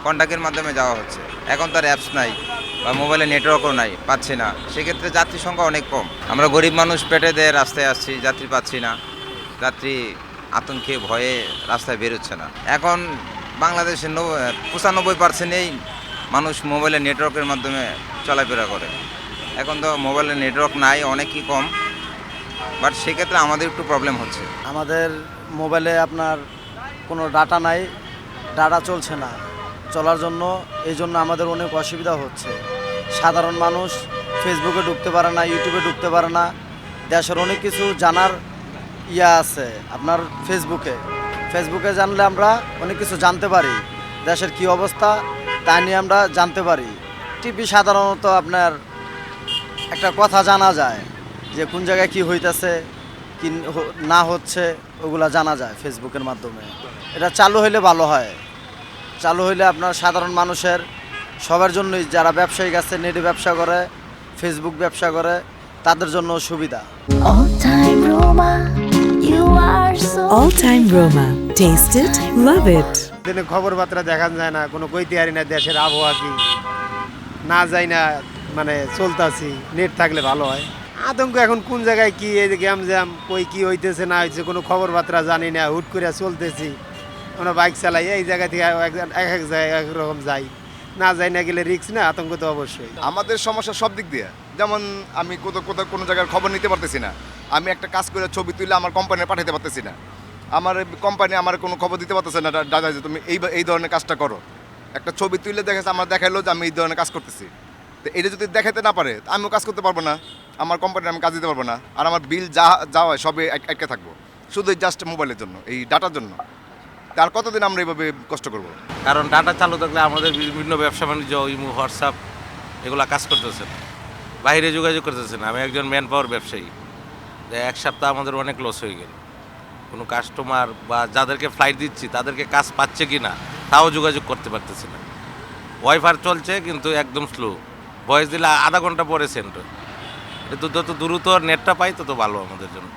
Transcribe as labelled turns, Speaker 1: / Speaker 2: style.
Speaker 1: কন্ট্যাক্টের মাধ্যমে যাওয়া হচ্ছে। এখন তার অ্যাপস নাই বা মোবাইলে নেটওয়ার্কও নাই, পাচ্ছি না। সেক্ষেত্রে যাত্রী সংখ্যা অনেক কম। আমরা গরিব মানুষ পেটে দিয়ে রাস্তায় আসছি, যাত্রী পাচ্ছি না। যাত্রী আতঙ্কে ভয়ে রাস্তায় বেরোচ্ছে না। এখন বাংলাদেশের 95%ই মানুষ মোবাইলের নেটওয়ার্কের মাধ্যমে চলাফেরা করে। এখন তো মোবাইলের নেটওয়ার্ক নাই, অনেকই কম, বাট সেক্ষেত্রে আমাদের একটু প্রবলেম হচ্ছে।
Speaker 2: আমাদের মোবাইলে আপনার কোনো ডাটা নাই, ডাটা চলছে না চলার জন্য, এই জন্য আমাদের অনেক অসুবিধা হচ্ছে। সাধারণ মানুষ ফেসবুকে ঢুকতে পারে না, ইউটিউবে ঢুকতে পারে না। দেশের অনেক কিছু জানার আছে আপনার ফেসবুকে জানলে আমরা অনেক কিছু জানতে পারি, দেশের কি অবস্থা তা নিয়ে আমরা জানতে পারি। টিভি সাধারণত আপনার একটা কথা জানা যায় যে কোন জায়গায় কি হইতেছে কি না হচ্ছে, ওগুলা জানা যায় ফেসবুকের মাধ্যমে। এটা চালু হইলে ভালো হয়, চালু হইলে আপনার সাধারণ মানুষের সবার জন্যই, যারা ব্যবসায়িক আছে, নেটে ব্যবসা করে, ফেসবুক ব্যবসা করে, তাদের জন্য সুবিধা।
Speaker 3: All time Roma, you are so
Speaker 4: All Time Roma. Taste it, love it.
Speaker 5: দিনে খবর বার্তা দেখা যায় না, কোনো কইতে পারি না দেশের আবহাওয়া কি না যাই না, মানে চলতাছি। নেট থাকলে ভালো হয়। আতঙ্ক এখন কোন জায়গায় কি, এই যে গ্যাম জ্যাম কই কি হইতেছে না হইতেছে কোনো খবর বার্তা জানি না, হুট করে চলতেছি। আমরা বাইক চালাই, এই জায়গা থেকে এক এক জায়গায় এক রকম যাই, না যাই না গেলে রিস্ক না, আতঙ্ক তো অবশ্যই।
Speaker 6: আমাদের সমস্যা সব দিক দিয়ে, যেমন আমি কোথাও কোথাও কোনো জায়গার খবর নিতে পারতেছি না। আমি একটা কাজ করে ছবি তুলে আমার কোম্পানি পাঠাতে পারতেছি না। আমার কোম্পানি আমার কোনো খবর দিতে পারতেছে না, দাদা যে তুমি এই ধরনের কাজটা করো। একটা ছবি তুলে দেখেছে, আমার দেখাইলো যে আমি এই ধরনের কাজ করতেছি। তো এটা যদি দেখাতে না পারে, আমিও কাজ করতে পারবো না, আমার কোম্পানি আমি কাজ দিতে পারবো না। আর আমার বিল যা হয় সবে আটকে থাকবো, শুধু জাস্ট মোবাইলের জন্য, এই ডাটার জন্য। তার কতদিন আমরা এইভাবে কষ্ট করবো?
Speaker 7: কারণ ডাটা চালু থাকলে আমাদের বিভিন্ন ব্যবসা বাণিজ্য, ইমো, হোয়াটসঅ্যাপ এগুলো কাজ করতেছে না, বাইরে যোগাযোগ করতেছে না। আমি একজন ম্যান পাওয়ার ব্যবসায়ী, এক সপ্তাহ আমাদের অনেক লস হয়ে গেল। কোনো কাস্টমার বা যাদেরকে ফ্লাইট দিচ্ছি তাদেরকে কাজ পাচ্ছে কি না তাও যোগাযোগ করতে পারতেছি না। ওয়াইফাই চলছে কিন্তু একদম স্লো, ভয়েস দিলে আধা ঘন্টা পরে সেন্ড হয়। এটা তো যত দ্রুত নেটটা পাই তত ভালো আমাদের জন্য।